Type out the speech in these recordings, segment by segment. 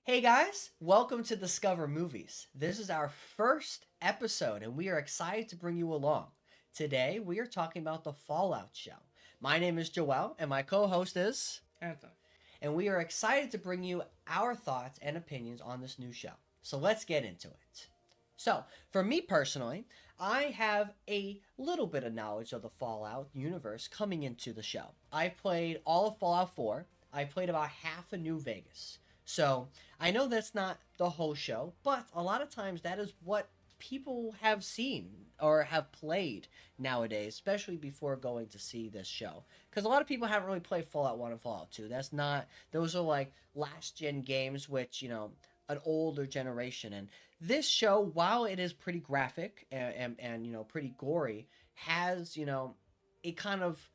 Hey guys, welcome to Discover Movies. This is our first episode and we are excited to bring you along. Today we are talking about the Fallout show. My name is Joel and my co-host is Anthony. and we are excited to bring you our thoughts and opinions on this new show. So let's get into it. So, for me personally, I have a little bit of knowledge of the Fallout universe coming into the show. I've played all of Fallout 4. I played about half of New Vegas. So, I know that's not the whole show, but a lot of times that is what people have seen or have played nowadays, especially before going to see this show. Because a lot of people haven't really played Fallout 1 and Fallout 2. Those are like last gen games, which, an older generation. And this show, while it is pretty graphic and pretty gory, has, a kind of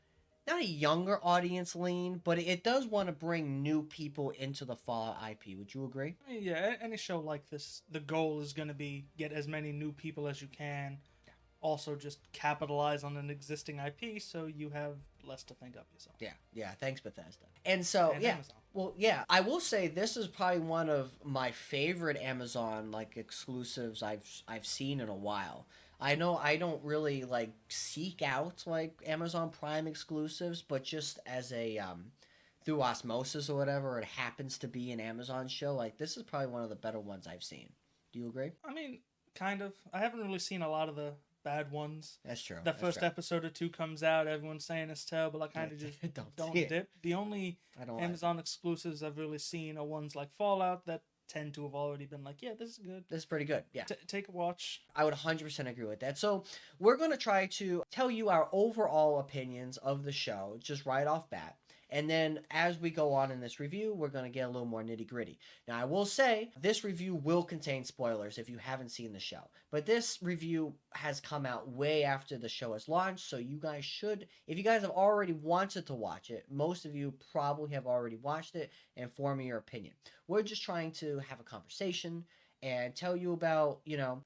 not a younger audience lean, but it does want to bring new people into the Fallout IP. Would you agree? I mean, yeah, any show like this, the goal is going to be get as many new people as you can. Also, just capitalize on an existing IP so you have less to think up yourself. Yeah. Thanks, Bethesda. And so, And yeah. Amazon. Well, yeah, I will say this is probably one of my favorite Amazon like exclusives I've seen in a while. I know I don't really like seek out like Amazon Prime exclusives, but just as a through osmosis or whatever, it happens to be an Amazon show. Like this is probably one of the better ones I've seen. Do you agree? I mean, kind of. I haven't really seen a lot of the bad ones. That's true. The first episode or two comes out, everyone's saying it's terrible. I kind of just don't see it. dip. The only I don't Amazon exclusives I've really seen are ones like Fallout that tend to have already been like, yeah, this is good. This is pretty good. Yeah. Take a watch. I would 100% agree with that. So, we're going to try to tell you our overall opinions of the show just right off bat. And then as we go on in this review, we're going to get a little more nitty gritty. Now, I will say this review will contain spoilers if you haven't seen the show. But this review has come out way after the show has launched. So, you guys should, if you guys have already wanted to watch it, most of you probably have already watched it and form your opinion. We're just trying to have a conversation and tell you about,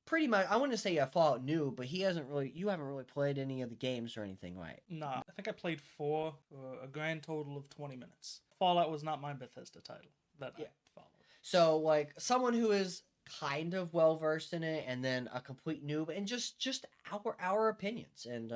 pretty much, I wouldn't say Fallout new, but you haven't really played any of the games or anything, right? Nah, I think I played 4 for a grand total of 20 minutes. Fallout was not my Bethesda title that I followed. So, like, someone who is kind of well versed in it, and then a complete noob, and just our opinions, and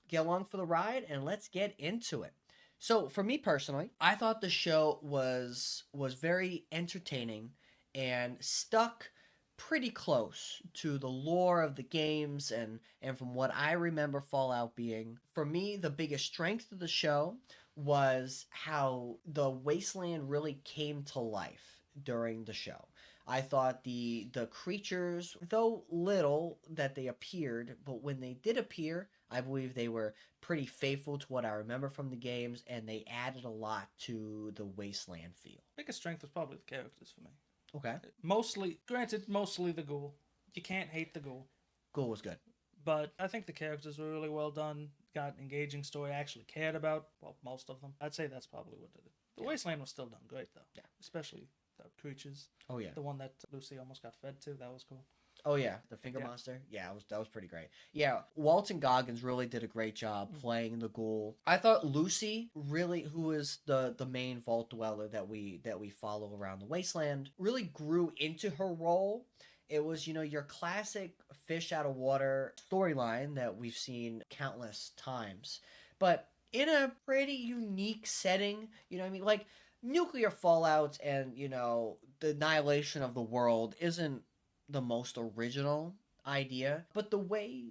get along for the ride, and let's get into it. So, for me personally, I thought the show was very entertaining and stuck pretty close to the lore of the games and from what I remember Fallout being. For me, the biggest strength of the show was how the Wasteland really came to life during the show. I thought the creatures, though little that they appeared, but when they did appear, I believe they were pretty faithful to what I remember from the games, and they added a lot to the Wasteland feel. Biggest strength was probably the characters for me. Okay. Mostly the ghoul. You can't hate the ghoul. Ghoul was good. But I think the characters were really well done. Got an engaging story I actually cared about. Well, most of them. I'd say that's probably what did it. The Wasteland was still done great, though. Yeah. Especially the creatures. Oh, yeah. The one that Lucy almost got fed to. That was cool. Oh, yeah. The finger monster. Yeah, that was pretty great. Yeah, Walton Goggins really did a great job playing the ghoul. I thought Lucy, really, who is the main vault dweller that we follow around the Wasteland, really grew into her role. It was, your classic fish out of water storyline that we've seen countless times. But in a pretty unique setting, you know what I mean? Like, nuclear fallout and, the annihilation of the world isn't the most original idea, but the way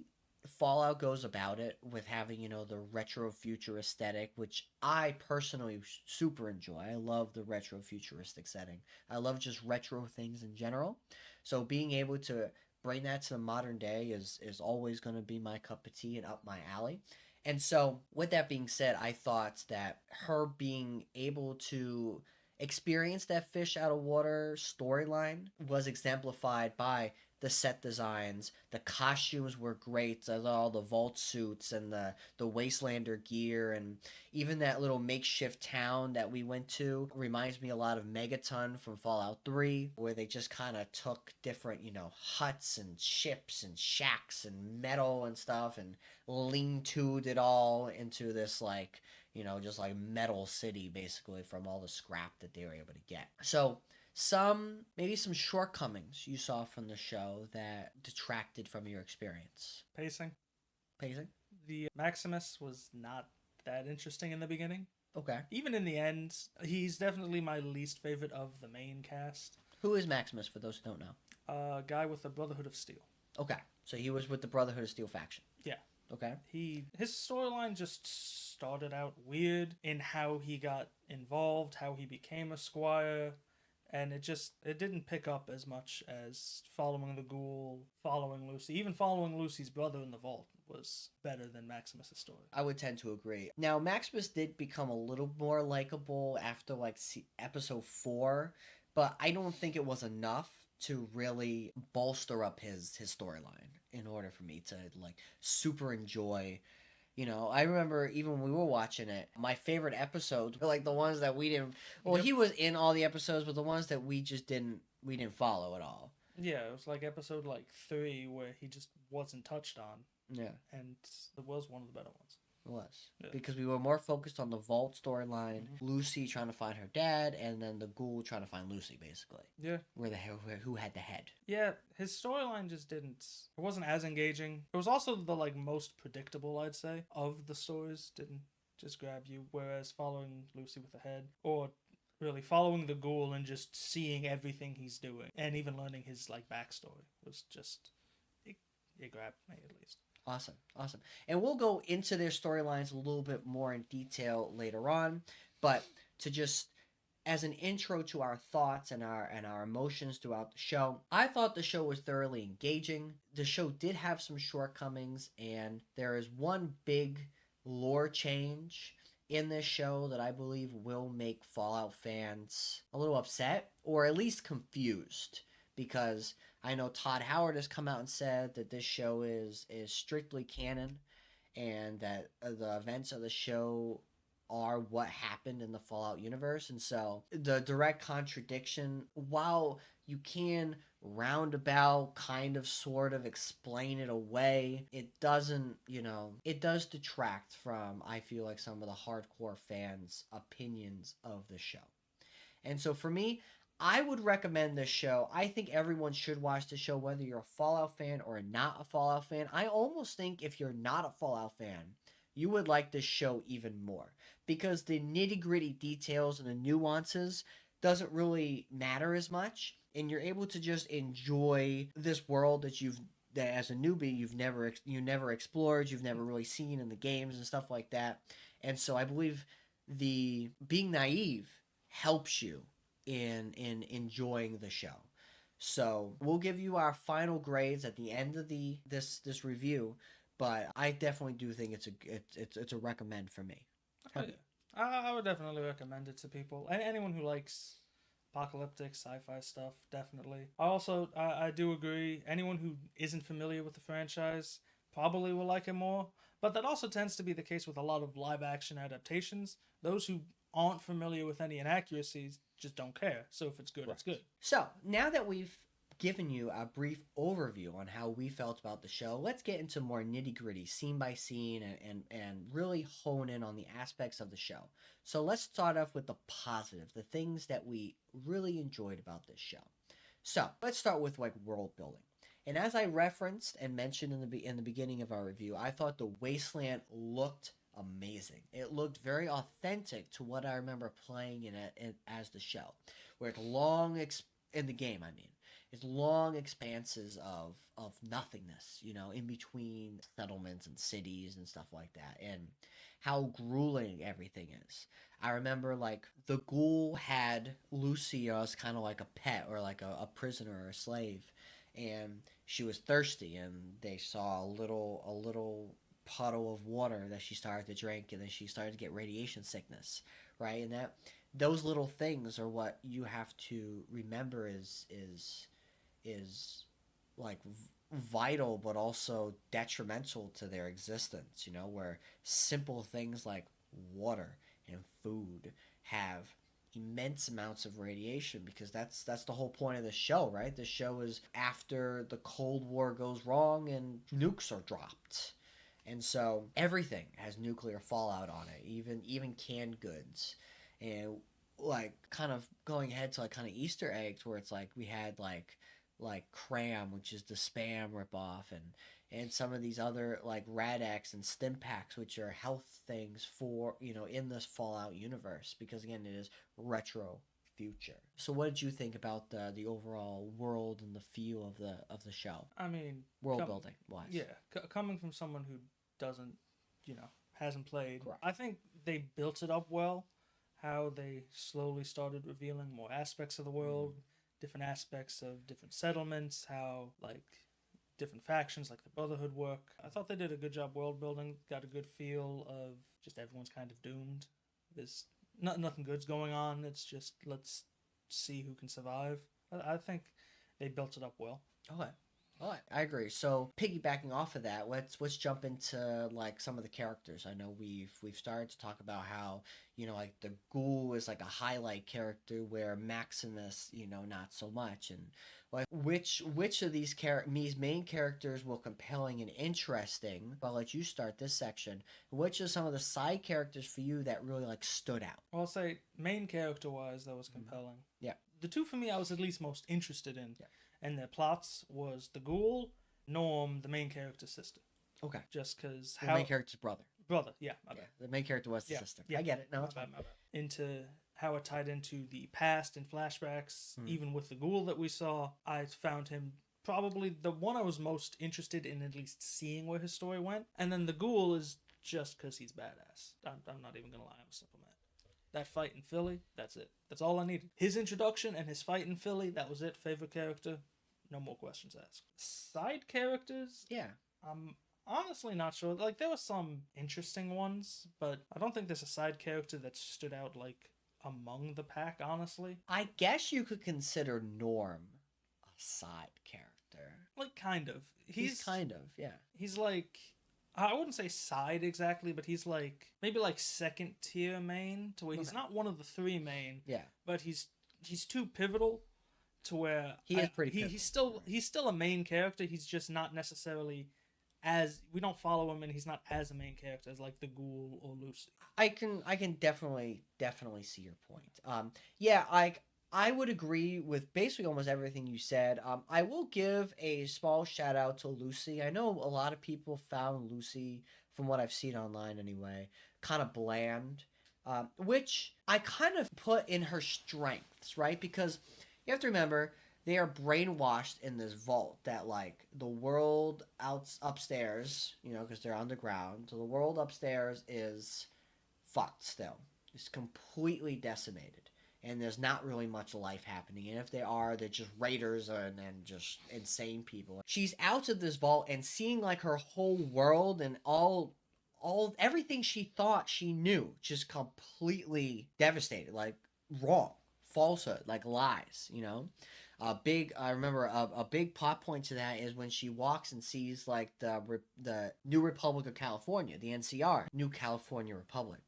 Fallout goes about it with having, the retro future aesthetic, which I personally super enjoy. I love the retro futuristic setting. I love just retro things in general. So being able to bring that to the modern day is always going to be my cup of tea and up my alley. And so with that being said, I thought that her being able to experience that fish out of water storyline was exemplified by the set designs. The costumes were great, all the vault suits and the Wastelander gear, and even that little makeshift town that we went to reminds me a lot of Megaton from Fallout 3, where they just kind of took different, huts and ships and shacks and metal and stuff and lean-toed it all into this, just like metal city, basically, from all the scrap that they were able to get. So, maybe some shortcomings you saw from the show that detracted from your experience. Pacing. Pacing? The Maximus was not that interesting in the beginning. Okay. Even in the end, he's definitely my least favorite of the main cast. Who is Maximus, for those who don't know? Guy with the Brotherhood of Steel. Okay. So he was with the Brotherhood of Steel faction. Yeah. Okay. His storyline just started out weird in how he got involved, how he became a squire, and it didn't pick up as much as following the ghoul, following Lucy. Even following Lucy's brother in the vault was better than Maximus' story. I would tend to agree. Now, Maximus did become a little more likable after like episode 4, but I don't think it was enough to really bolster up his storyline in order for me to like super enjoy. You know, I remember even when we were watching it, my favorite episodes were like the ones that we didn't. Well, Yep. he was in all the episodes, but the ones that we just didn't follow at all. Yeah, it was like episode 3 where he just wasn't touched on, Yeah, and it was one of the better ones. it was Yeah. because we were more focused on the Vault storyline, Mhm. Lucy trying to find her dad, and then the Ghoul trying to find Lucy, basically. Yeah. Who had the head? Yeah, his storyline just didn't. It wasn't as engaging. It was also the most predictable, I'd say, of the stories. Didn't just grab you. Whereas following Lucy with the head, or really following the ghoul and just seeing everything he's doing, and even learning his backstory was just it grabbed me at least. Awesome. And we'll go into their storylines a little bit more in detail later on, but to just as an intro to our thoughts and our emotions throughout the show, I thought the show was thoroughly engaging. The show did have some shortcomings, and there is one big lore change in this show that I believe will make Fallout fans a little upset, or at least confused, because I know Todd Howard has come out and said that this show is strictly canon, and that the events of the show are what happened in the Fallout universe. And so the direct contradiction, while you can roundabout kind of sort of explain it away, it doesn't, it does detract from, I feel like, some of the hardcore fans' opinions of the show. And so for me, I would recommend this show. I think everyone should watch the show, whether you're a Fallout fan or not a Fallout fan. I almost think if you're not a Fallout fan, you would like this show even more, because the nitty-gritty details and the nuances doesn't really matter as much, and you're able to just enjoy this world that as a newbie you never explored, you've never really seen in the games and stuff like that. And so I believe the being naive helps you in enjoying the show. So we'll give you our final grades at the end of this review, but I definitely do think it's a recommend for me. Oh, yeah. I would definitely recommend it to people. Anyone who likes apocalyptic sci-fi stuff, definitely. I do agree. Anyone who isn't familiar with the franchise probably will like it more. But that also tends to be the case with a lot of live-action adaptations. Those who aren't familiar with any inaccuracies just don't care. So if it's good, Right. It's good. So now that we've given you a brief overview on how we felt about the show, let's get into more nitty-gritty, scene by scene, and really hone in on the aspects of the show. So let's start off with the positive, the things that we really enjoyed about this show. So let's start with world building. And as I referenced and mentioned in the beginning of our review, I thought the Wasteland looked amazing. It looked very authentic to what I remember playing in it as the show, where it's long in the game. I mean, it's long expanses of nothingness, in between settlements and cities and stuff like that, and how grueling everything is. I remember the ghoul had Lucy as kind of like a pet, or like a prisoner or a slave, and she was thirsty, and they saw a little puddle of water that she started to drink, and then she started to get radiation sickness, right? And those little things are what you have to remember is vital, but also detrimental to their existence, where simple things like water and food have immense amounts of radiation, because that's the whole point of the show, right? The show is after the Cold War goes wrong and nukes are dropped. And so everything has nuclear fallout on it, even canned goods. And like kind of going ahead to like kind of Easter eggs where it's like we had like Cram, which is the spam ripoff, and some of these other like Rad-X and Stimpaks, which are health things for in this Fallout universe, because again it is retro future. So what did you think about the overall world and the feel of the show? I mean, World building wise. Yeah, coming from someone who doesn't, hasn't played, Correct. I think they built it up well. How they slowly started revealing more aspects of the world, different aspects of different settlements, how like different factions like the Brotherhood work. I thought they did a good job world building, got a good feel of just everyone's kind of doomed. There's nothing good's going on. It's just let's see who can survive. I think they built it up well. Okay. All right, I agree. So piggybacking off of that, let's jump into like some of the characters. I know we've started to talk about how like the Ghoul is like a highlight character, where Maximus not so much, and like which of these main characters were compelling and interesting. I'll let you start this section. Which are some of the side characters for you that really like stood out? Well, I'll say main character wise that was compelling. Yeah, the two for me I was at least most interested in. Yeah. And their plots was the Ghoul, Norm, the main character's sister. Okay. Just because the main character's brother. Yeah, my bad. The main character was the sister. Yeah. I get it. No, it's my fine. bad. Into how it tied into the past and flashbacks, even with the Ghoul that we saw. I found him probably the one I was most interested in at least seeing where his story went. And then the Ghoul is just because he's badass. I'm not even going to lie, I'm a simple man. That fight in Philly, that's it. That's all I needed. His introduction and his fight in Philly, that was it. Favorite character, no more questions asked. Side characters? Yeah. I'm honestly not sure. Like, there were some interesting ones, but I don't think there's a side character that stood out, like, among the pack, honestly. I guess you could consider Norm a side character. Like, kind of. He's kind of, yeah. He's like... I wouldn't say side exactly, but he's like maybe like second tier main, to where he's not one of the three main. Yeah. But he's too pivotal to where he is pretty. He's still a main character. He's just not necessarily as we don't follow him, and he's not as a main character as like the Ghoul or Lucy. I can definitely see your point. I would agree with basically almost everything you said. I will give a small shout out to Lucy. I know a lot of people found Lucy, from what I've seen online anyway, kind of bland, which I kind of put in her strengths, right? Because you have to remember, they are brainwashed in this vault that like the world upstairs, because they're underground. So the world upstairs is fucked still. It's completely decimated. And there's not really much life happening. And if they are, they're just raiders and just insane people. She's out of this vault and seeing like her whole world and all everything she thought she knew just completely devastated, like wrong, falsehood, like lies, I remember a big plot point to that is when she walks and sees like the New Republic of California, the NCR, New California Republic,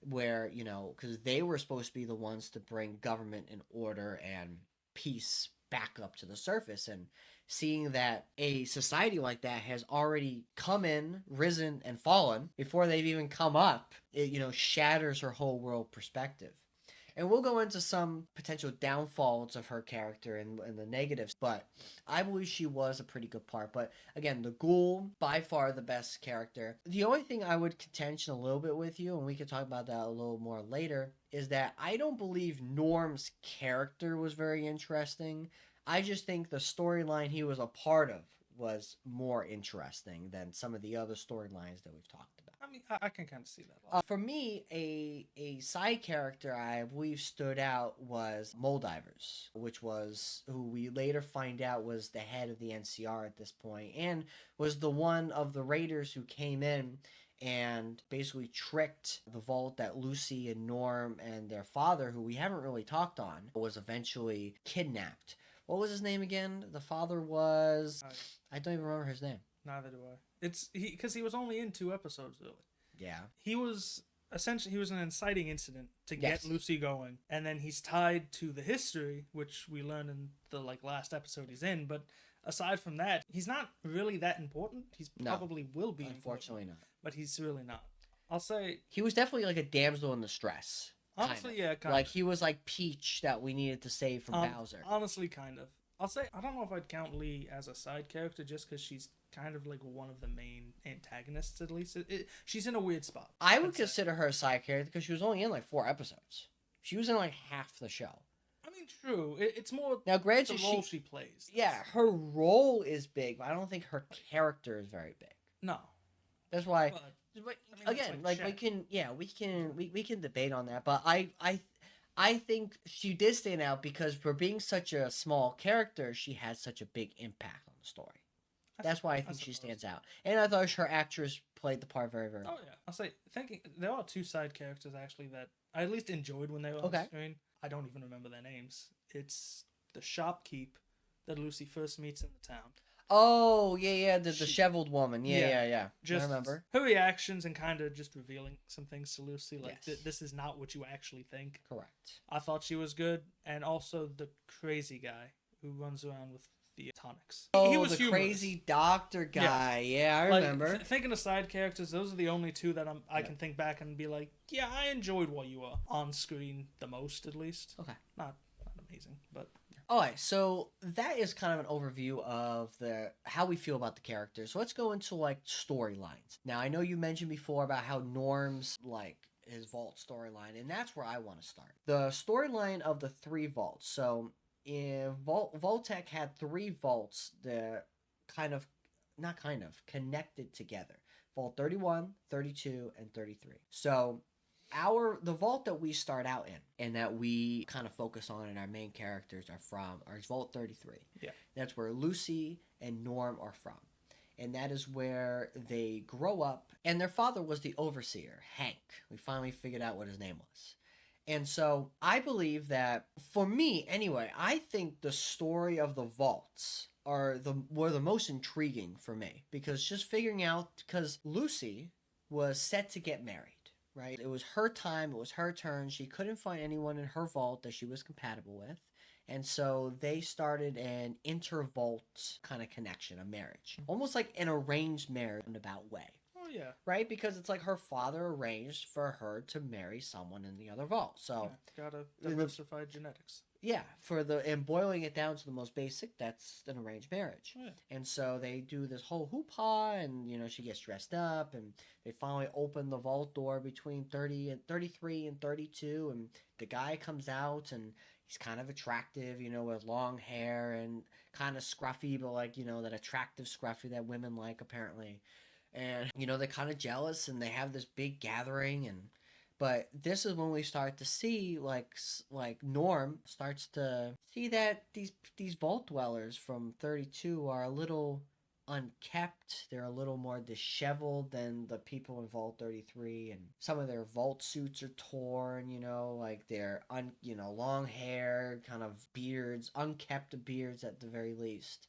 where because they were supposed to be the ones to bring government and order and peace back up to the surface, and seeing that a society like that has already come in, risen, and fallen before they've even come up, it shatters her whole world perspective. And we'll go into some potential downfalls of her character and the negatives, but I believe she was a pretty good part. But again, the Ghoul, by far the best character. The only thing I would contention a little bit with you, and we can talk about that a little more later, is that I don't believe Norm's character was very interesting. I just think the storyline he was a part of was more interesting than some of the other storylines that we've talked about. I mean, I can kind of see that. For me, a side character I believe stood out was Moldivers, which was who we later find out was the head of the NCR at this point, and was the one of the raiders who came in and basically tricked the vault that Lucy and Norm and their father, who we haven't really talked on, was eventually kidnapped. What was his name again? The father was... I don't even remember his name. Neither do I. It's because he was only in 2 episodes, really. Yeah. He was an inciting incident to get Lucy going, and then he's tied to the history, which we learn in the last episode he's in. But aside from that, he's not really that important. He's probably will be. Unfortunately, not. But he's really not. I'll say he was definitely like a damsel in distress. Honestly, yeah, kind Like of. he was like Peach that we needed to save from Bowser. Honestly, kind of. I'll say I don't know if I'd count Lee as a side character just because she's kind of like one of the main antagonists. At least she's in a weird spot. I would consider her a side character because she was only in like 4 episodes. She was in like half the show. I mean, true. It's more Now, granted, the role she plays. Yeah, her role is big, but I don't think her character is very big. No. That's why. But, Again, like we can debate on that, but I think she did stand out because for being such a small character, she has such a big impact on the story. That's why I think she stands out. And I thought her actress played the part very, very well. Oh, yeah. I'll say, there are 2 side characters, actually, that I at least enjoyed when they were on screen. I don't even remember their names. It's the shopkeep that Lucy first meets in the town. Oh, yeah, the disheveled woman. Yeah. Just I remember. Her reactions and kind of just revealing some things to Lucy. Like, Yes. This is not what you actually think. Correct. I thought she was good. And also the crazy guy who runs around with the tonics. Oh, he was the humorous. crazy doctor guy. Yeah, I remember. Thinking of side characters, those are the only 2 that I can think back and be like, yeah, I enjoyed while you were on screen the most, at least. Okay. Not amazing, but... Alright, so that is kind of an overview of how we feel about the characters. So let's go into like storylines. Now I know you mentioned before about how Norm's like his vault storyline, and that's where I want to start. The storyline of the 3 vaults. So in Vault-Tec had 3 vaults that connected together. Vault 31, 32, and 33. So the vault that we start out in and that we kind of focus on and our main characters are from are Vault 33. Yeah. That's where Lucy and Norm are from. And that is where they grow up. And their father was the overseer, Hank. We finally figured out what his name was. And so I believe that, for me anyway, I think the story of the vaults were the most intriguing for me. Because just figuring out, because Lucy was set to get married. Right? It was her time. It was her turn. She couldn't find anyone in her vault that she was compatible with. And so they started an inter-vault kind of connection, a marriage. Almost like an arranged marriage in an about way. Oh, yeah. Right? Because it's like her father arranged for her to marry someone in the other vault. So gotta diversify genetics. Yeah, and boiling it down to the most basic, that's an arranged marriage. Yeah. And so they do this whole hoo-ha, and she gets dressed up, and they finally open the vault door between 33 and 32, and the guy comes out, and he's kind of attractive, with long hair and kind of scruffy, but like, that attractive scruffy that women like apparently. And they're kind of jealous, and they have this big gathering, but this is when we start to see, like Norm starts to see that these vault dwellers from 32 are a little unkept. They're a little more disheveled than the people in Vault 33, and some of their vault suits are torn. Like they're long hair, kind of beards, unkept beards at the very least.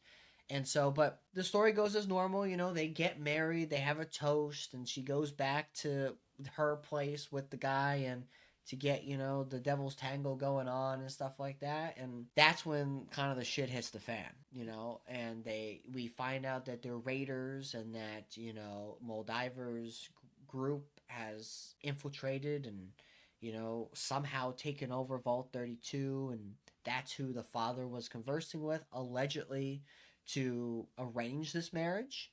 And so, but the story goes as normal. They get married, they have a toast, and she goes back to her place with the guy and to get the devil's tango going on and stuff like that. And that's when kind of the shit hits the fan, and we find out that they're raiders and that Moldiver's group has infiltrated and somehow taken over Vault 32, and that's who the father was conversing with allegedly to arrange this marriage.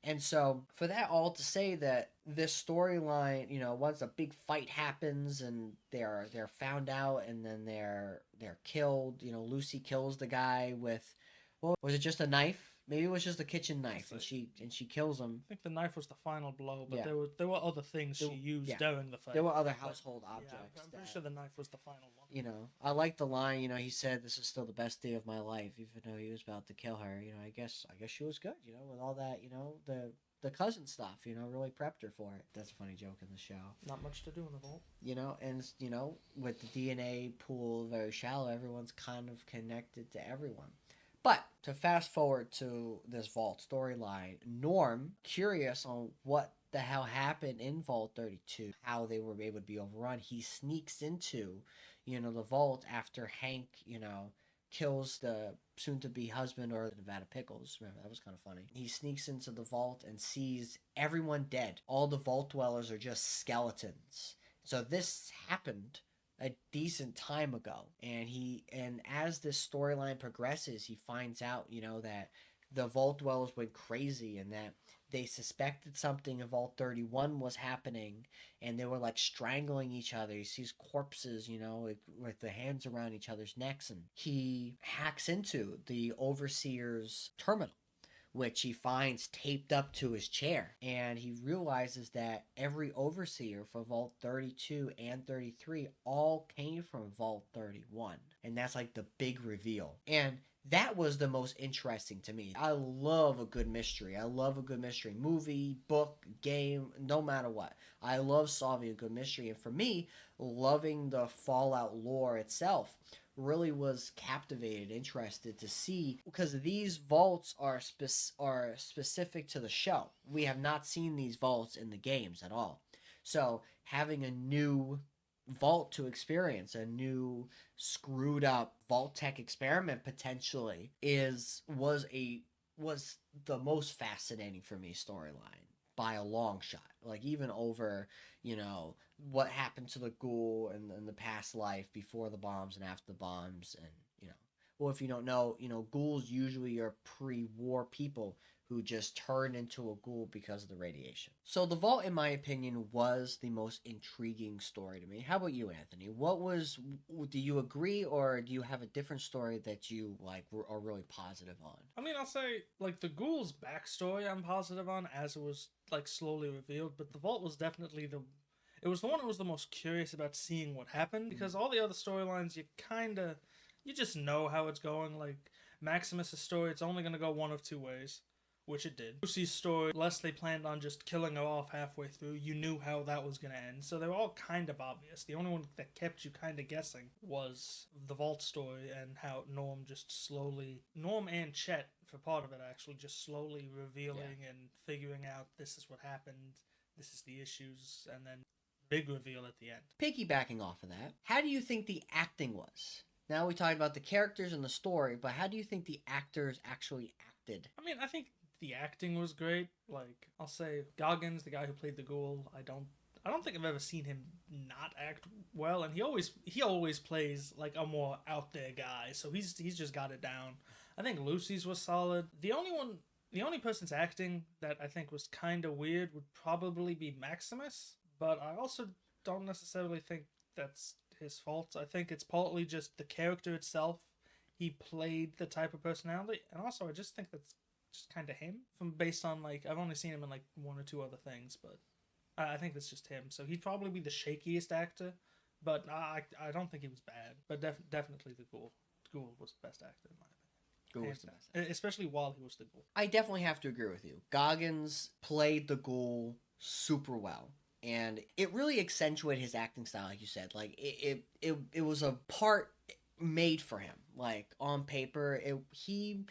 And so, for that all to say that this storyline, once a big fight happens and they're found out and then they're killed, Lucy kills the guy with, was it just a knife? Maybe it was just a kitchen knife, and she kills him. I think the knife was the final blow, but there were other things she used during the fight. There were other household objects. Yeah, I'm pretty sure the knife was the final one. I like the line. He said, "This is still the best day of my life," even though he was about to kill her. I guess she was good. With all that, the cousin stuff. Really prepped her for it. That's a funny joke in the show. Not much to do in the vault. And with the DNA pool very shallow, everyone's kind of connected to everyone. But to fast forward to this Vault storyline, Norm, curious on what the hell happened in Vault 32, how they were able to be overrun, he sneaks into, the Vault after Hank, kills the soon-to-be husband or Nevada Pickles. Remember, that was kind of funny. He sneaks into the Vault and sees everyone dead. All the Vault dwellers are just skeletons. So this happened a decent time ago. And as this storyline progresses, he finds out, that the Vault Dwellers went crazy and that they suspected something in Vault 31 was happening, and they were like strangling each other. He sees corpses, with the hands around each other's necks, and he hacks into the Overseer's terminal, which he finds taped up to his chair. And he realizes that every Overseer for Vault 32 and 33 all came from Vault 31. And that's like the big reveal. And that was the most interesting to me. I love a good mystery. I love a good mystery movie, book, game, no matter what. I love solving a good mystery. And for me, loving the Fallout lore itself really was captivated, interested to see, because these vaults are specific to the show. We have not seen these vaults in the games at all. So having a new vault to experience, a new screwed up vault tech experiment potentially, was the most fascinating for me storyline by a long shot. Like, even over, what happened to the ghoul in the past life, before the bombs and after the bombs. And, well, if you don't know, ghouls usually are pre-war people who just turn into a ghoul because of the radiation. So the Vault, in my opinion, was the most intriguing story to me. How about you, Anthony? Do you agree, or do you have a different story that you are really positive on? I mean, I'll say, like, the ghoul's backstory I'm positive on, as it was, like, slowly revealed, but the Vault was definitely it was the one I was the most curious about seeing what happened, because all the other storylines, you just know how it's going. Like, Maximus' story, it's only going to go one of two ways, which it did. Lucy's story, unless they planned on just killing her off halfway through, you knew how that was going to end. So they were all kind of obvious. The only one that kept you kind of guessing was the Vault story, and how Norm and Chet, for part of it actually, just slowly revealing and figuring out this is what happened, this is the issues, and then big reveal at the end. Piggybacking off of that, how do you think the acting was? Now we talked about the characters and the story, but how do you think the actors actually acted? I mean, I think the acting was great. Like, I'll say Goggins, the guy who played the ghoul, I don't think I've ever seen him not act well, and he always plays like a more out there guy, so he's just got it down. I think Lucy's was solid. The only person's acting that I think was kind of weird would probably be Maximus, but I also don't necessarily think that's his fault. I think it's partly just the character itself. He played the type of personality, and also I just think that's just kind of him, based on, like, I've only seen him in like one or two other things, but I think that's just him. So he'd probably be the shakiest actor, but I don't think he was bad. But definitely the ghoul was the best actor, in my opinion. Ghoul was the best, especially while he was the ghoul. I definitely have to agree with you. Goggins played the ghoul super well, and it really accentuated his acting style, like you said. Like, it was a part made for him. Like, on paper, he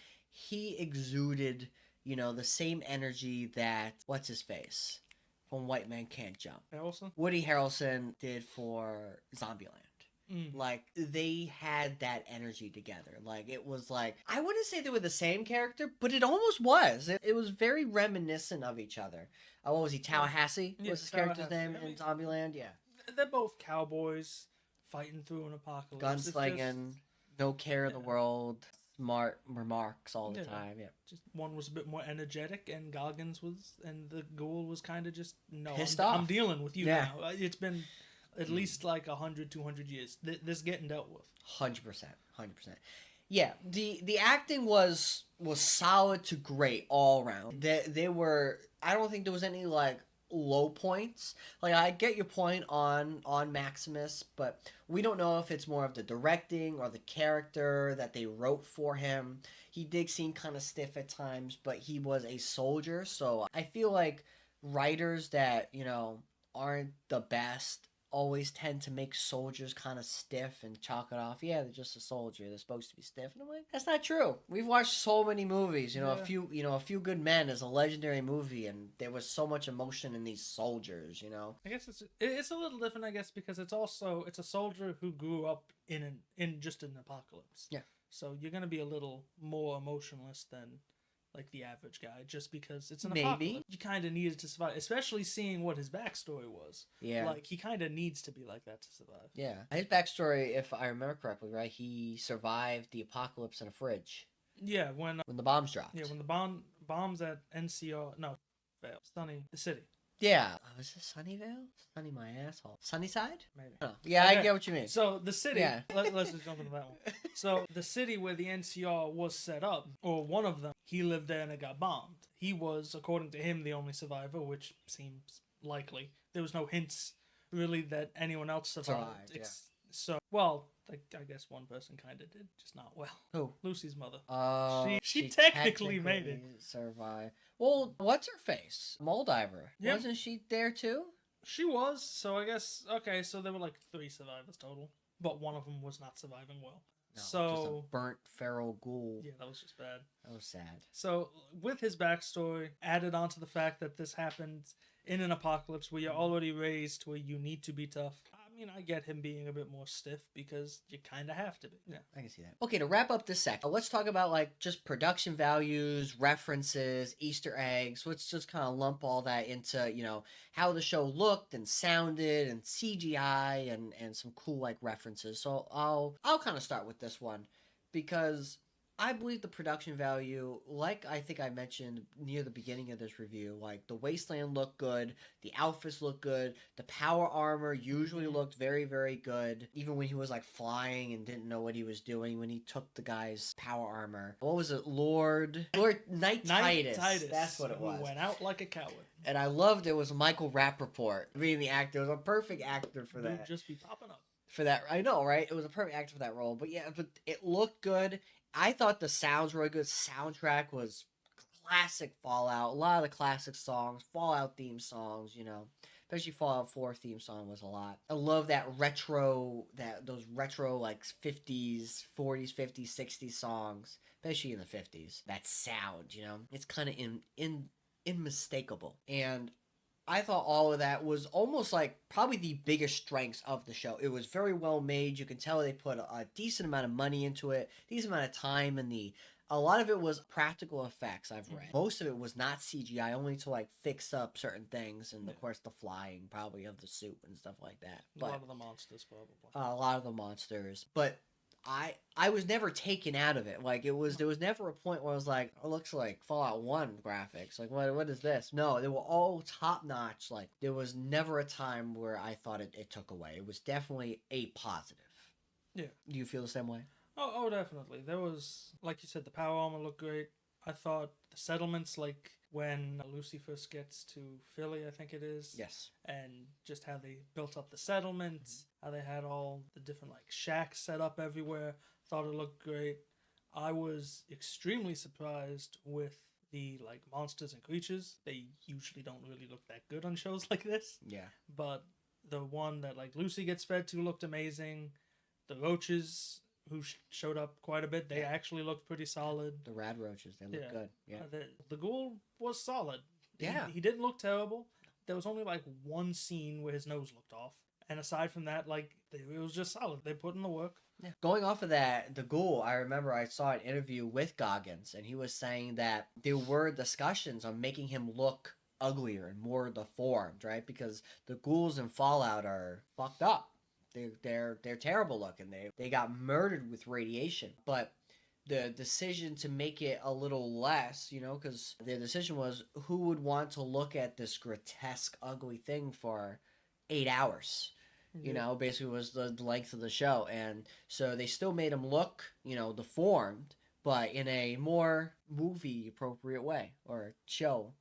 exuded, the same energy that what's his face from White Man Can't Jump, Harrelson? Woody Harrelson did for Zombieland. Like, they had that energy together. Like, it was like, I wouldn't say they were the same character, but it almost was. It was very reminiscent of each other. What was he, Tallahassee? Yeah, Was his character's name Tallahassee. in Zombieland? Yeah. They're both cowboys fighting through an apocalypse. Gunslinging, no care in the world, smart remarks all the time. Yeah. Just one was a bit more energetic, and and the ghoul was kind of just, no, Pissed I'm off. dealing with you now. It's been at least like 100, 200 years. This getting dealt with. 100%. Yeah, the acting was solid to great all around. They were, I don't think there was any like low points. Like, I get your point on Maximus, but we don't know if it's more of the directing or the character that they wrote for him. He did seem kind of stiff at times, but he was a soldier, so I feel like writers that, aren't the best always tend to make soldiers kind of stiff and chalk it off. Yeah, they're just a soldier. They're supposed to be stiff. And I'm like, that's not true. We've watched so many movies. A few Good Men is a legendary movie, and there was so much emotion in these soldiers. I guess it's a little different. I guess because it's a soldier who grew up in just an apocalypse. Yeah. So you're gonna be a little more emotionless than like the average guy, just because it's an Maybe. apocalypse. You kind of needed to survive, especially seeing what his backstory was. Yeah. Like, he kind of needs to be like that to survive. Yeah. His backstory, if I remember correctly, right, he survived the apocalypse in a fridge. Yeah, when the bombs dropped. Yeah, when the bombs at NCR, no, Sunny, the city. Yeah. Was it Sunnyvale? Sunny my asshole. Sunnyside? Maybe. Oh. Yeah, Okay. I get what you mean. So the city, Yeah. let's just jump into that one. So the city where the NCR was set up, or one of them, he lived there and it got bombed. He was, according to him, the only survivor, which seems likely. There was no hints, really, that anyone else survived. Yeah. So, well, I guess one person kind of did, just not well. Who? Lucy's mother. She technically made it. Survive. Well, what's her face? Moldiver. Yep. Wasn't she there too? She was, so I guess, okay, so there were like 3 survivors total, but one of them was not surviving well. No, so just a burnt feral ghoul. Yeah, that was just bad. That was sad. So with his backstory, added onto the fact that this happened in an apocalypse where you're already raised to where you need to be tough. I mean, I get him being a bit more stiff because you kind of have to be. Yeah, I can see that. Okay, to wrap up this section, let's talk about like just production values, references, Easter eggs. Let's just kind of lump all that into, you know, how the show looked and sounded and CGI and some cool like references. So I'll kind of start with this one because I believe the production value, like I think I mentioned near the beginning of this review, like the Wasteland looked good, the outfits looked good, the power armor usually looked very, very good. Even when he was like flying and didn't know what he was doing, when he took the guy's power armor. What was it? Lord Knight Titus. That's what it was. Who went out like a coward. And I loved it was Michael Rappaport being the actor. It was a perfect actor for that. He'd just be popping up. For that, I know, right? It was a perfect actor for that role. But yeah, but it looked good. I thought the sounds were really good. Soundtrack was classic Fallout. A lot of the classic songs, Fallout theme songs, you know. Especially Fallout 4 theme song was a lot. I love that those retro like 50s, 40s, 50s, 60s songs, especially in the 50s. That sound, you know. It's kind of unmistakable. And I thought all of that was almost like probably the biggest strengths of the show. It was very well made. You can tell they put a decent amount of money into it, decent amount of time, and a lot of it was practical effects, I've read. Most of it was not CGI, only to like fix up certain things, and of course the flying probably of the suit and stuff like that. But, a lot of the monsters probably. A lot of the monsters. But I was never taken out of it. Like there was never a point where I was like, oh, it looks like Fallout 1 graphics. Like what is this? No, they were all top notch. Like there was never a time where I thought it took away. It was definitely a positive. Yeah. Do you feel the same way? Oh, definitely. There was, like you said, the power armor looked great. I thought the settlements, like when Lucy first gets to Philly, I think it is. Yes. And just how they built up the settlements, how they had all the different like shacks set up everywhere. Thought it looked great. I was extremely surprised with the like monsters and creatures. They usually don't really look that good on shows like this. Yeah. But the one that like Lucy gets fed to looked amazing. The roaches, who showed up quite a bit, they actually looked pretty solid. The rad roaches, they look good. Yeah. The ghoul was solid. Yeah. He didn't look terrible. There was only like one scene where his nose looked off. And aside from that, like, it was just solid. They put in the work. Yeah. Going off of that, the ghoul, I remember I saw an interview with Goggins, and he was saying that there were discussions on making him look uglier and more deformed, right? Because the ghouls in Fallout are fucked up. They're terrible looking. They got murdered with radiation. But the decision to make it a little less, you know, because the decision was who would want to look at this grotesque, ugly thing for 8 hours? You know, basically was the length of the show. And so they still made him look, you know, deformed, but in a more movie appropriate way, or show.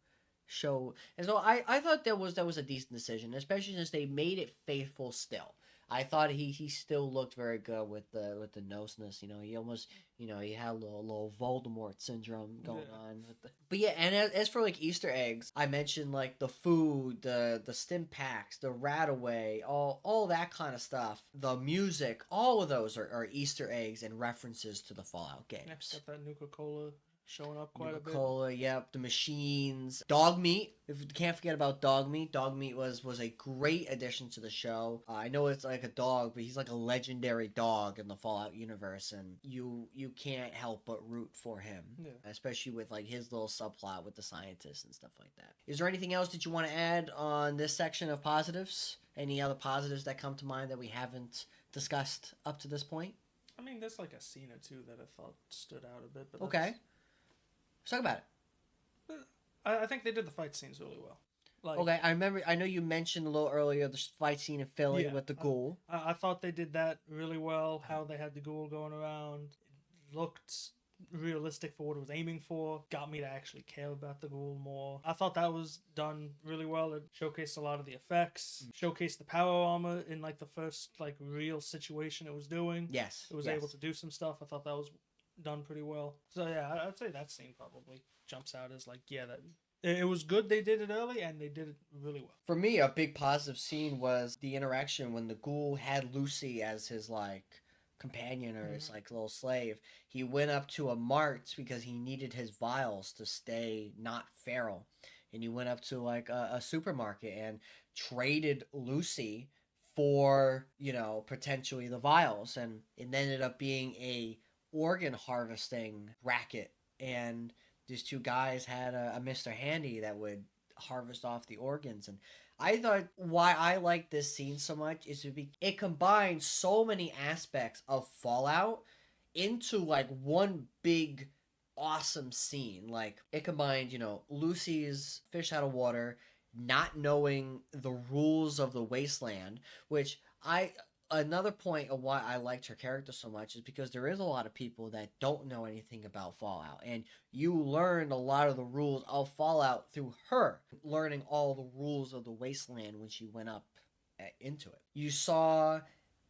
And so I thought that was a decent decision, especially since they made it faithful still. I thought he still looked very good with the noseness. You know, he almost, you know, he had a little Voldemort syndrome going on. But yeah, and as for like Easter eggs, I mentioned like the food, the stim packs, the Radaway, all that kind of stuff. The music, all of those are Easter eggs and references to the Fallout games. Got that Nuka-Cola showing up quite a bit. Cola, yep, the machines, dog meat. If you can't forget about dog meat, dog meat was a great addition to the show. I know it's like a dog, but he's like a legendary dog in the Fallout universe, and you can't help but root for him, especially with like his little subplot with the scientists and stuff like that. Is there anything else that you want to add on this section of positives? Any other positives that come to mind that we haven't discussed up to this point? I mean, there's like a scene or two that I thought stood out a bit, but okay. Let's talk about it. I think they did the fight scenes really well. Like, okay, I know you mentioned a little earlier the fight scene in Philly with the ghoul. I thought they did that really well, how they had the ghoul going around. It looked realistic for what it was aiming for. Got me to actually care about the ghoul more. I thought that was done really well. It showcased a lot of the effects, showcased the power armor in like the first like real situation it was doing. Yes. It was able to do some stuff. I thought that was done pretty well. So yeah, I'd say that scene probably jumps out as like, yeah, that it was good they did it early and they did it really well. For me, a big positive scene was the interaction when the ghoul had Lucy as his like companion or his like little slave. He went up to a mart because he needed his vials to stay not feral, and he went up to like a supermarket and traded Lucy for, you know, potentially the vials, and it ended up being a organ harvesting racket, and these two guys had a Mr. Handy that would harvest off the organs. And I thought why I like this scene so much is it combines so many aspects of Fallout into like one big awesome scene. Like it combined, you know, Lucy's fish out of water, not knowing the rules of the Wasteland, which another point of why I liked her character so much is because there is a lot of people that don't know anything about Fallout, and you learned a lot of the rules of Fallout through her learning all the rules of the Wasteland when she went up into it. You saw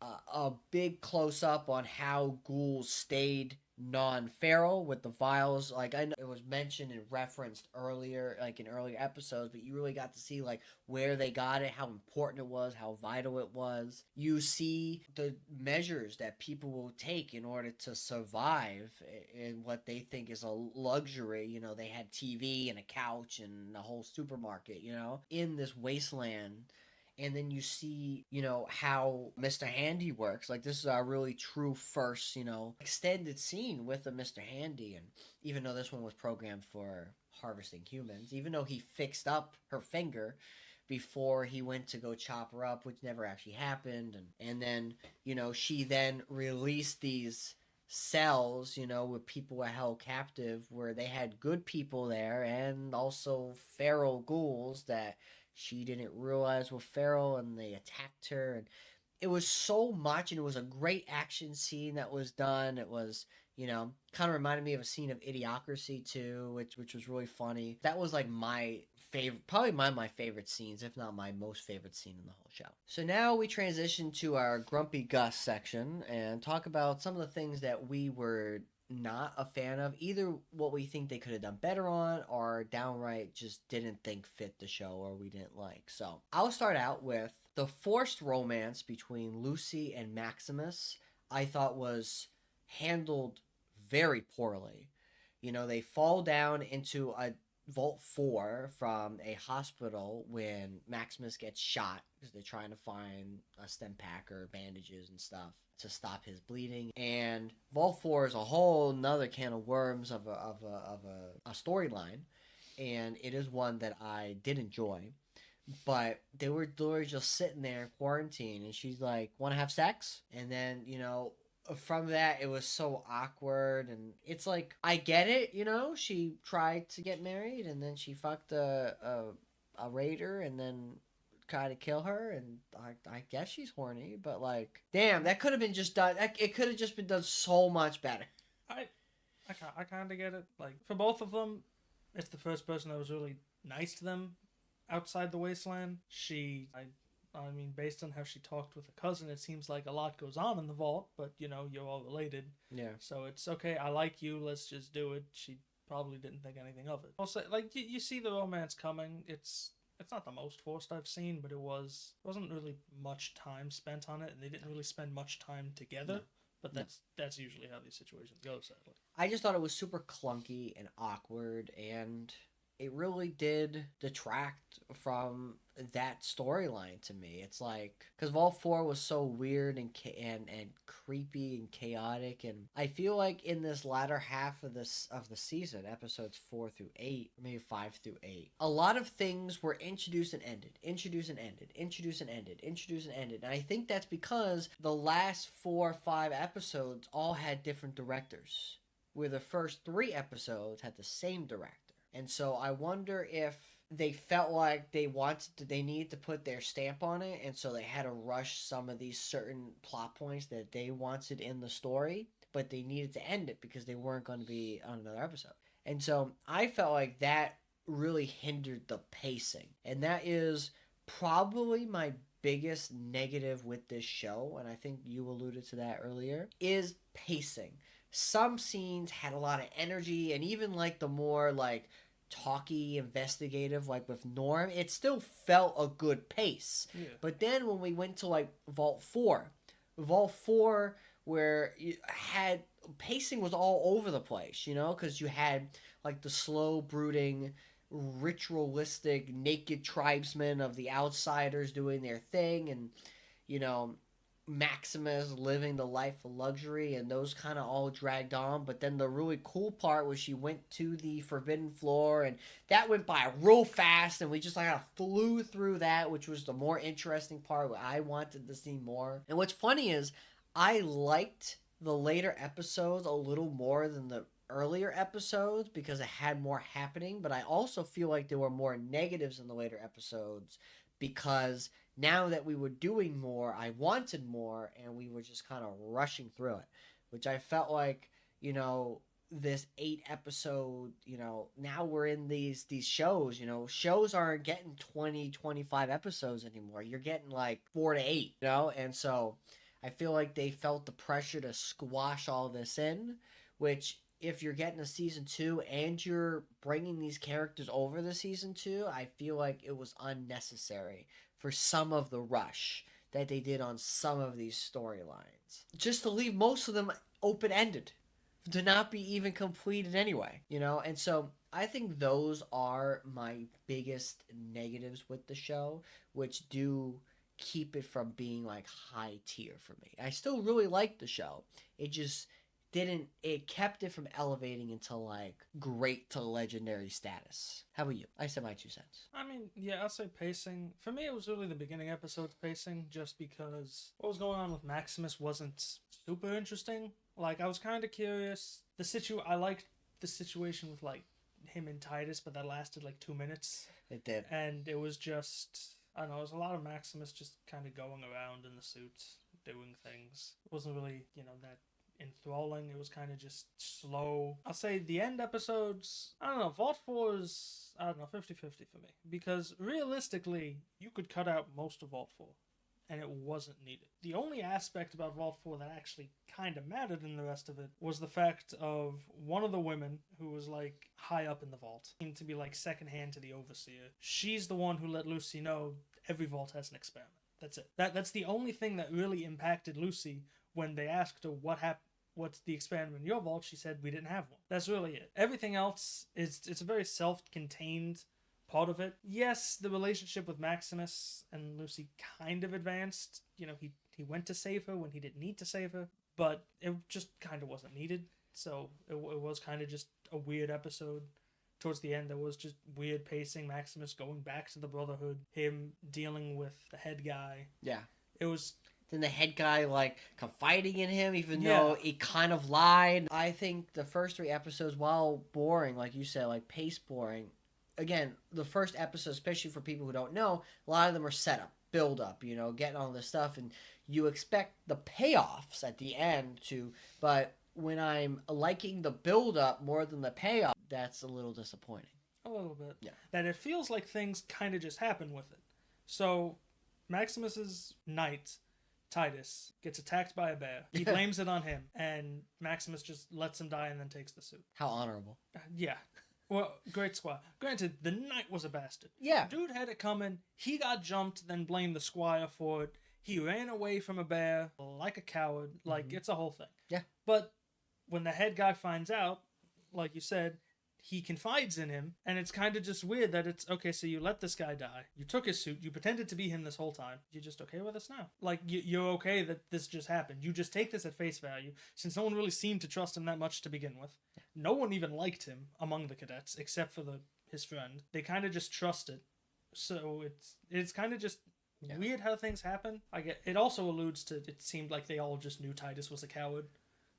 a big close-up on how ghouls stayed non-feral with the vials. Like I know it was mentioned and referenced earlier, like in earlier episodes, but you really got to see like where they got it, how important it was, how vital it was. You see the measures that people will take in order to survive in what they think is a luxury. You know, they had TV and a couch and a whole supermarket, you know, in this wasteland. And then you see, you know, how Mr. Handy works. Like, this is our really true first, you know, extended scene with a Mr. Handy. And even though this one was programmed for harvesting humans, even though he fixed up her finger before he went to go chop her up, which never actually happened. And then, you know, she then released these cells, you know, where people were held captive, where they had good people there and also feral ghouls that she didn't realize were feral, and they attacked her. And it was so much, and it was a great action scene that was done. It was, you know, kind of reminded me of a scene of Idiocracy too, which was really funny. That was like my favorite, probably my favorite scenes, if not my most favorite scene in the whole show. So now we transition to our Grumpy Gus section and talk about some of the things that we were not a fan of, either what we think they could have done better on or downright just didn't think fit the show or we didn't like. So I'll start out with the forced romance between Lucy and Maximus. I thought was handled very poorly. You know, they fall down into a Vault 4 from a hospital when Maximus gets shot because they're trying to find a stem pack or bandages and stuff to stop his bleeding. And Vault 4 is a whole nother can of worms of a storyline, and it is one that I did enjoy. But they were just sitting there in quarantine, and she's like, "Want to have sex?" And then, you know, from that it was so awkward. And it's like, I get it, you know, she tried to get married and then she fucked a raider and then tried to kill her, and I guess she's horny, but like, damn, that could have been just done. It could have just been done so much better. I kind of get it. Like, for both of them, it's the first person that was really nice to them outside the Wasteland. I mean, based on how she talked with a cousin, it seems like a lot goes on in the vault, but, you know, you're all related. Yeah. So it's okay, I like you, let's just do it. She probably didn't think anything of it. Also, like, you see the romance coming. It's not the most forced I've seen, but it wasn't really much time spent on it, and they didn't really spend much time together But that's usually how these situations go, sadly. I just thought it was super clunky and awkward, and it really did detract from that storyline to me. It's like, because Vault 4 was so weird and creepy and chaotic, and I feel like in this latter half of the season, episodes 4 through 8, maybe 5 through 8, a lot of things were introduced and ended, introduced and ended, introduced and ended, introduced and ended. And I think that's because the last 4 or 5 episodes all had different directors, where the first 3 episodes had the same director. And so I wonder if they felt like they needed to put their stamp on it, and so they had to rush some of these certain plot points that they wanted in the story, but they needed to end it because they weren't going to be on another episode. And so I felt like that really hindered the pacing. And that is probably my biggest negative with this show, and I think you alluded to that earlier, is pacing. Some scenes had a lot of energy, and even like the more like talky, investigative, like with Norm, it still felt a good pace. Yeah. But then when we went to like Vault 4, where you had pacing was all over the place, you know, because you had like the slow brooding, ritualistic, naked tribesmen of the Outsiders doing their thing, and you know, Maximus living the life of luxury, and those kind of all dragged on. But then the really cool part was she went to the Forbidden Floor, and that went by real fast, and we just like flew through that, which was the more interesting part where I wanted to see more. And what's funny is I liked the later episodes a little more than the earlier episodes because it had more happening, but I also feel like there were more negatives in the later episodes because now that we were doing more, I wanted more, and we were just kind of rushing through it, which I felt like, you know, this 8 episode, you know, now we're in these shows, you know, shows aren't getting 20, 25 episodes anymore. You're getting like 4 to 8, you know, and so I feel like they felt the pressure to squash all this in, which if you're getting a season 2 and you're bringing these characters over the season 2, I feel like it was unnecessary for some of the rush that they did on some of these storylines. Just to leave most of them open-ended, to not be even completed anyway, you know? And so I think those are my biggest negatives with the show, which do keep it from being like high tier for me. I still really like the show. It kept it from elevating into like great to legendary status. How about you? I said my 2 cents. I mean, yeah, I'll say pacing. For me, it was really the beginning episode's pacing, just because what was going on with Maximus wasn't super interesting. Like, I was kind of curious. I liked the situation with like him and Titus, but that lasted like 2 minutes. It did. And it was just, I don't know, it was a lot of Maximus just kind of going around in the suit, doing things. It wasn't really, you know, that enthralling. It was kind of just slow. I'll say the end episodes, I don't know, Vault 4 is, I don't know, 50-50 for me. Because realistically, you could cut out most of Vault 4, and it wasn't needed. The only aspect about Vault 4 that actually kind of mattered in the rest of it was the fact of one of the women who was like high up in the vault, seemed to be like second hand to the Overseer. She's the one who let Lucy know every vault has an experiment. That's it. That's the only thing that really impacted Lucy. When they asked her what's the experiment in your vault, she said we didn't have one. That's really it. Everything else it's a very self-contained part of it. Yes, the relationship with Maximus and Lucy kind of advanced. You know, he went to save her when he didn't need to save her, but it just kind of wasn't needed. So it was kind of just a weird episode. Towards the end, there was just weird pacing. Maximus going back to the Brotherhood, him dealing with the head guy. Yeah. It was. Then the head guy, like, confiding in him, even though he kind of lied. I think the first 3 episodes, while boring, like you said, like, pace boring, again, the first episode, especially for people who don't know, a lot of them are setup, build up, you know, getting all this stuff, and you expect the payoffs at the end but when I'm liking the build up more than the payoff, that's a little disappointing. A little bit. Yeah. That it feels like things kind of just happen with it. So, Maximus's knight, Titus, gets attacked by a bear. He blames it on him, and Maximus just lets him die and then takes the suit. How honorable. Yeah. Well, great squire. Granted, the knight was a bastard. Yeah. Dude had it coming. He got jumped, then blamed the squire for it. He ran away from a bear like a coward. Like, it's a whole thing. Yeah. But when the head guy finds out, like you said, he confides in him, and it's kind of just weird that it's, okay, so you let this guy die. You took his suit. You pretended to be him this whole time. You're just okay with us now. Like, you're okay that this just happened. You just take this at face value, since no one really seemed to trust him that much to begin with. No one even liked him among the cadets, except for his friend. They kind of just trusted. So it's kind of just weird how things happen. It also alludes to, it seemed like they all just knew Titus was a coward.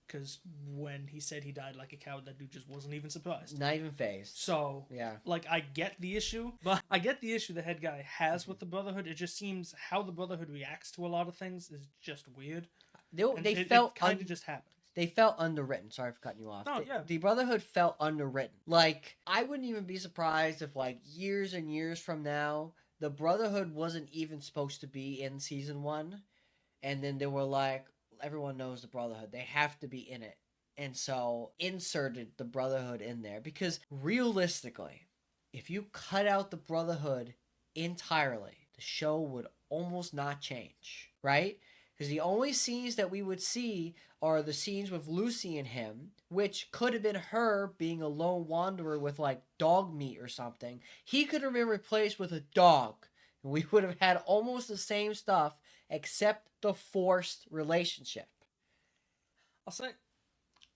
Because when he said he died like a coward, that dude just wasn't even surprised. Not even phased. So, like, I get the issue, but I get the issue the head guy has with the Brotherhood. It just seems how the Brotherhood reacts to a lot of things is just weird. They felt kind of just happens. They felt underwritten. Sorry for cutting you off. Oh, yeah. The Brotherhood felt underwritten. Like, I wouldn't even be surprised if, like, years and years from now, the Brotherhood wasn't even supposed to be in season 1, and then they were like, everyone knows the Brotherhood. They have to be in it. And so inserted the Brotherhood in there. Because realistically, if you cut out the Brotherhood entirely, the show would almost not change. Right? Because the only scenes that we would see are the scenes with Lucy and him, which could have been her being a lone wanderer with like dog meat or something. He could have been replaced with a dog. And we would have had almost the same stuff except the forced relationship. I'll say,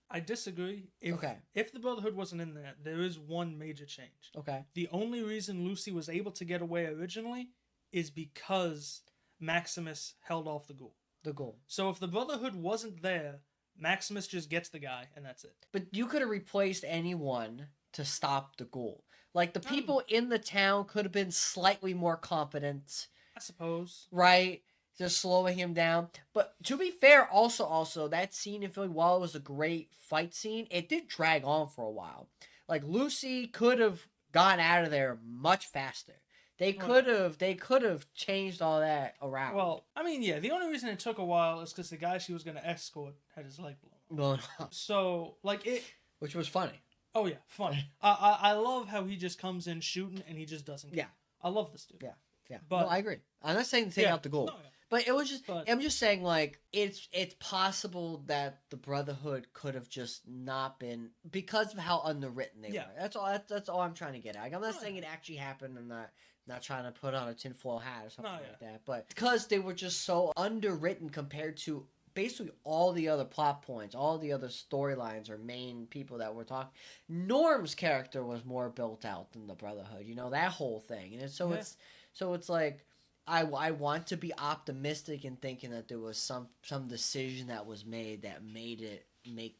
I disagree. If the Brotherhood wasn't in there, there is one major change. Okay. The only reason Lucy was able to get away originally is because Maximus held off the ghoul. The ghoul. So if the Brotherhood wasn't there, Maximus just gets the guy, and that's it. But you could have replaced anyone to stop the ghoul. Like, the people in the town could have been slightly more competent. I suppose. Right? Just slowing him down. But to be fair, also, that scene in Philly, while it was a great fight scene, it did drag on for a while. Like, Lucy could have gotten out of there much faster. They could have changed all that around. Well, I mean, yeah, the only reason it took a while is because the guy she was going to escort had his leg blown off. So, like, it... Which was funny. Oh, yeah, funny. I love how he just comes in shooting and he just doesn't care. I love this dude. Yeah. But, no, I agree. I'm not saying to take out the goal. No, But it was just, I'm just saying, like, it's possible that the Brotherhood could have just not been, because of how underwritten they were. That's all I'm trying to get at. Like, I'm not saying it actually happened. I'm not trying to put on a tinfoil hat or something like that. But because they were just so underwritten compared to basically all the other plot points, all the other storylines or main people that we're talking. Norm's character was more built out than the Brotherhood. You know, that whole thing. And it's like, I want to be optimistic in thinking that there was some decision that was made that made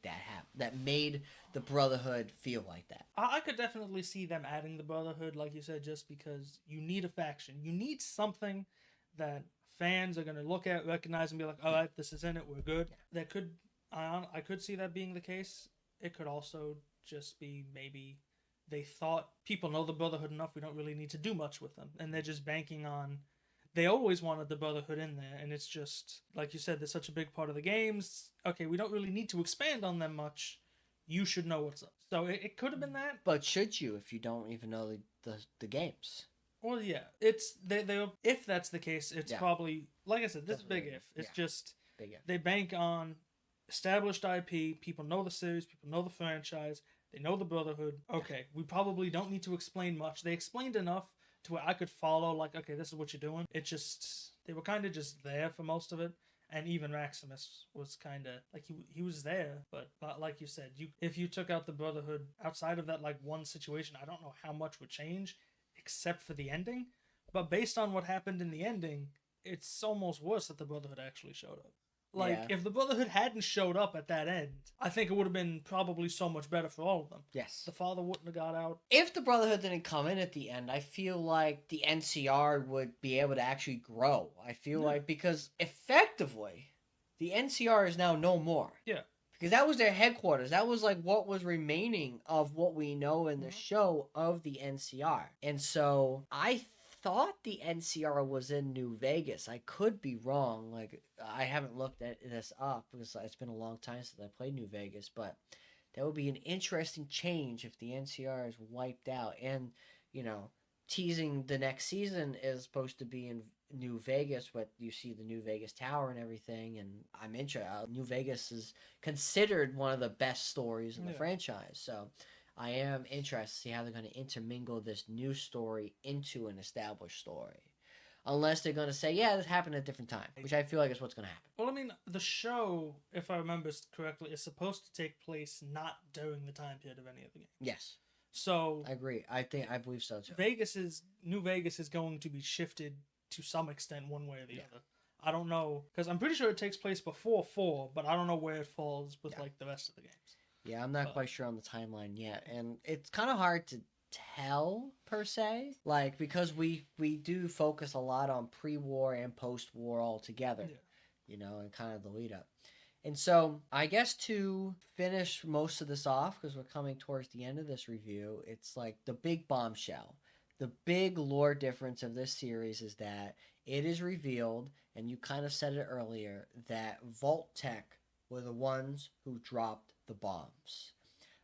that happen, that made the Brotherhood feel like that. I could definitely see them adding the Brotherhood, like you said, just because you need a faction. You need something that fans are going to look at, recognize, and be like, all right, this is in it, we're good. I could see that being the case. It could also just be maybe they thought people know the Brotherhood enough, we don't really need to do much with them. And they're just banking on... They always wanted the Brotherhood in there, and it's just, like you said, they're such a big part of the games. Okay, we don't really need to expand on them much. You should know what's up. So it could have been that. But should you if you don't even know the games? Well, yeah. It's if that's the case, it's probably, like I said, this is big if. It's just big if. They bank on established IP. People know the series. People know the franchise. They know the Brotherhood. Okay, we probably don't need to explain much. They explained enough to where I could follow, like, okay, this is what you're doing. It just, they were kind of just there for most of it. And even Maximus was kind of, like, he was there. But like you said, if you took out the Brotherhood outside of that, like, one situation, I don't know how much would change, except for the ending. But based on what happened in the ending, it's almost worse that the Brotherhood actually showed up. Like, if the Brotherhood hadn't showed up at that end, I think it would have been probably so much better for all of them. Yes. The father wouldn't have got out. If the Brotherhood didn't come in at the end, I feel like the NCR would be able to actually grow. I feel like, because effectively, the NCR is now no more. Yeah. Because that was their headquarters. That was like what was remaining of what we know in the show of the NCR. And so I thought the NCR was in New Vegas. I could be wrong. Like, I haven't looked at this up because it's been a long time since I played New Vegas, but that would be an interesting change if the NCR is wiped out. And, you know, teasing the next season is supposed to be New Vegas, but you see the New Vegas Tower and everything, and I'm interested. New Vegas is considered one of the best stories in the franchise, so I am interested to see how they're going to intermingle this new story into an established story. Unless they're going to say, yeah, this happened at a different time, which I feel like is what's going to happen. Well, I mean, the show, if I remember correctly, is supposed to take place not during the time period of any of the games. Yes. So I agree. I believe so too. New Vegas is going to be shifted to some extent one way or the other. I don't know, because I'm pretty sure it takes place before 4, but I don't know where it falls with like the rest of the games. Yeah, I'm not quite sure on the timeline yet, and it's kind of hard to tell per se, like, because we do focus a lot on pre-war and post-war all together, you know, and kind of the lead up. And so I guess to finish most of this off, because we're coming towards the end of this review, it's like the big bombshell. The big lore difference of this series is that it is revealed, and you kind of said it earlier, that Vault-Tec were the ones who dropped the bombs.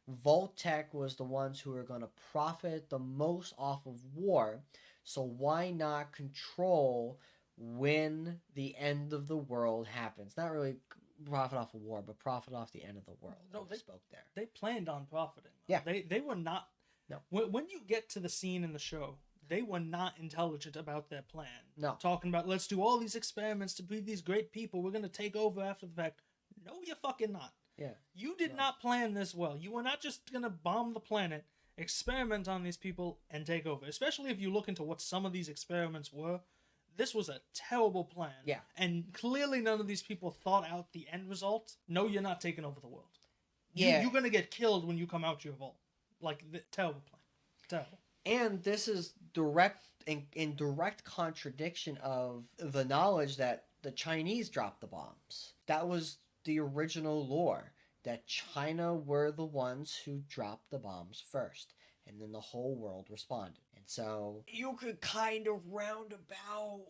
Vault-Tec was the ones who were going to profit the most off of war, so why not control when the end of the world happens? Not really profit off of war, but profit off the end of the world. No, they spoke there. They planned on profiting. Yeah. They were not... No. When you get to the scene in the show, they were not intelligent about their plan. No. Talking about, let's do all these experiments to be these great people. We're going to take over after the fact. No, you're fucking not. Yeah. You did not plan this well. You were not just going to bomb the planet, experiment on these people, and take over. Especially if you look into what some of these experiments were. This was a terrible plan. Yeah. And clearly none of these people thought out the end result. No, you're not taking over the world. Yeah. You're going to get killed when you come out your vault. Like, terrible plan. Terrible. And this is in direct contradiction of the knowledge that the Chinese dropped the bombs. That was the original lore, that China were the ones who dropped the bombs first, and then the whole world responded. And so you could kind of roundabout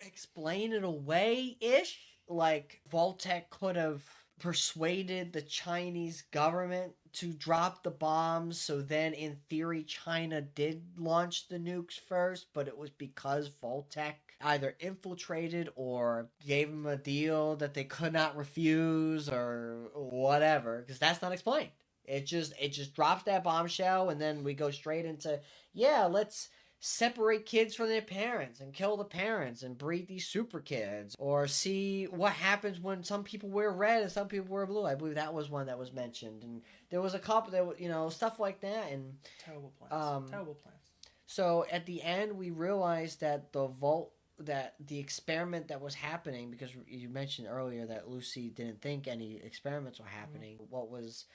explain it away-ish. Like, Vault-Tec could have persuaded the Chinese government to drop the bombs, so then in theory China did launch the nukes first, but it was because Vault-Tec either infiltrated or gave them a deal that they could not refuse or whatever, because that's not explained. It just drops that bombshell, and then we go straight into, let's separate kids from their parents and kill the parents and breed these super kids, or see what happens when some people wear red and some people wear blue. I believe that was one that was mentioned, and there was a couple that stuff like that. And terrible plans. Terrible plans. So at the end, we realized that the experiment that was happening, because you mentioned earlier that Lucy didn't think any experiments were happening. Mm-hmm. What was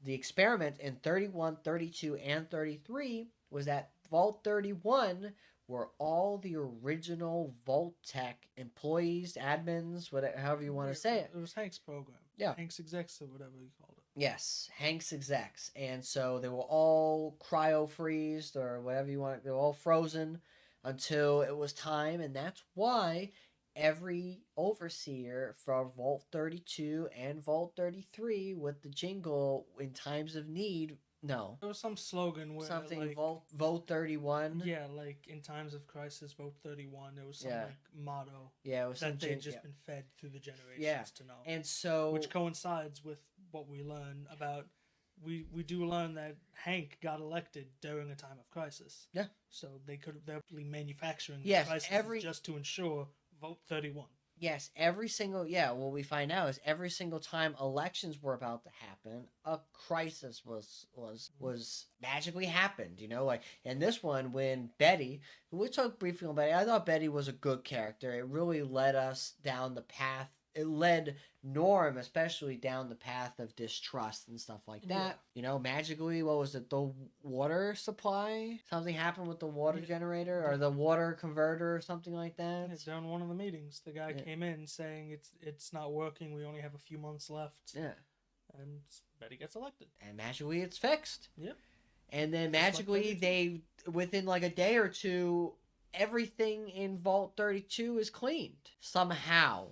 the experiment in 31, 32, and 33 was that Vault 31 were all the original Vault-Tec employees, admins, whatever, however you want to say it. It was Hank's program. Yeah. Hank's execs or whatever you called it. Yes, Hank's execs. And so they were all cryo-freezed or whatever you want. They were all frozen until it was time. And that's why every overseer for Vault 32 and Vault 33 with the jingle in times of need. No. There was some slogan where something like, vote 31. Yeah, like in times of crisis, vote 31. There was some like motto. Yeah, it was that they'd just been fed through the generations to know. And so, which coincides with what we learn about. We do learn that Hank got elected during a time of crisis. Yeah. So they could have definitely manufacturing crisis just to ensure vote 31. Yes, every single, what we find out is every single time elections were about to happen, a crisis was magically happened, like, and this one, when Betty, we talked briefly on Betty, I thought Betty was a good character. It really led us down the path. It led Norm especially down the path of distrust and stuff like that. Yeah. Magically, what was it? The water supply? Something happened with the water generator or the water converter or something like that? It's during one of the meetings. The guy came in saying it's not working. We only have a few months left. Yeah. And Betty gets elected. And magically it's fixed. Yep. And then magically within like a day or two, everything in Vault 32 is cleaned. Somehow.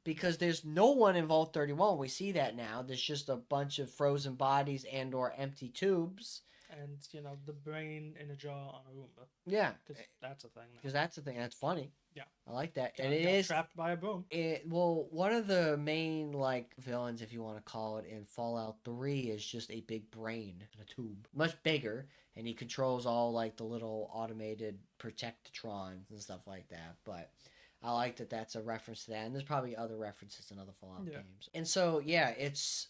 because there's no one in Vault 31. We see that now. There's just a bunch of frozen bodies and or empty tubes. And, you know, the brain in a jar on a Roomba. Yeah. Because that's a thing now. Because that's the thing. That's funny. Yeah. I like that. Got, and it got is trapped by a boom. Well, one of the main, like, villains, if you want to call it, in Fallout 3 is just a big brain in a tube. Much bigger. And he controls all, like, the little automated Protectrons and stuff like that. But I like that that's a reference to that, and there's probably other references in other Fallout games. And so, yeah,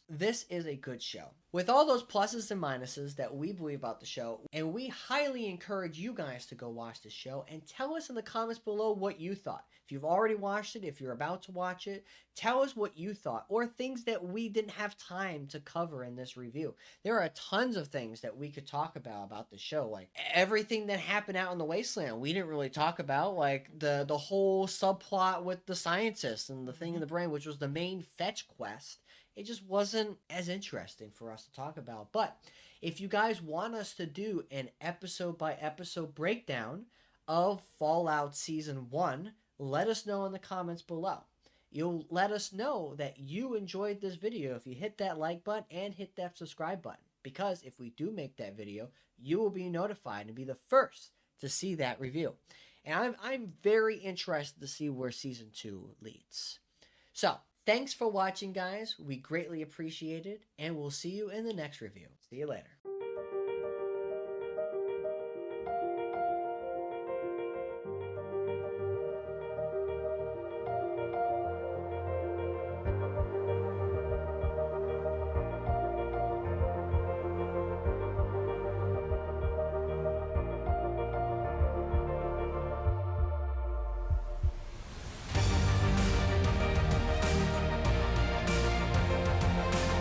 this is a good show. With all those pluses and minuses that we believe about the show, and we highly encourage you guys to go watch this show and tell us in the comments below what you thought. If you've already watched it, if you're about to watch it, tell us what you thought, or things that we didn't have time to cover in this review. There are tons of things that we could talk about the show, like everything that happened out in the Wasteland. We didn't really talk about, like the whole subplot with the scientists and the thing in the brain, which was the main fetch quest. It just wasn't as interesting for us to talk about. But if you guys want us to do an episode by episode breakdown of Fallout Season 1, let us know in the comments below. You'll let us know that you enjoyed this video if you hit that like button and hit that subscribe button. Because if we do make that video, you will be notified and be the first to see that review. And I'm very interested to see where Season 2 leads. So, thanks for watching, guys. We greatly appreciate it, and we'll see you in the next review. See you later.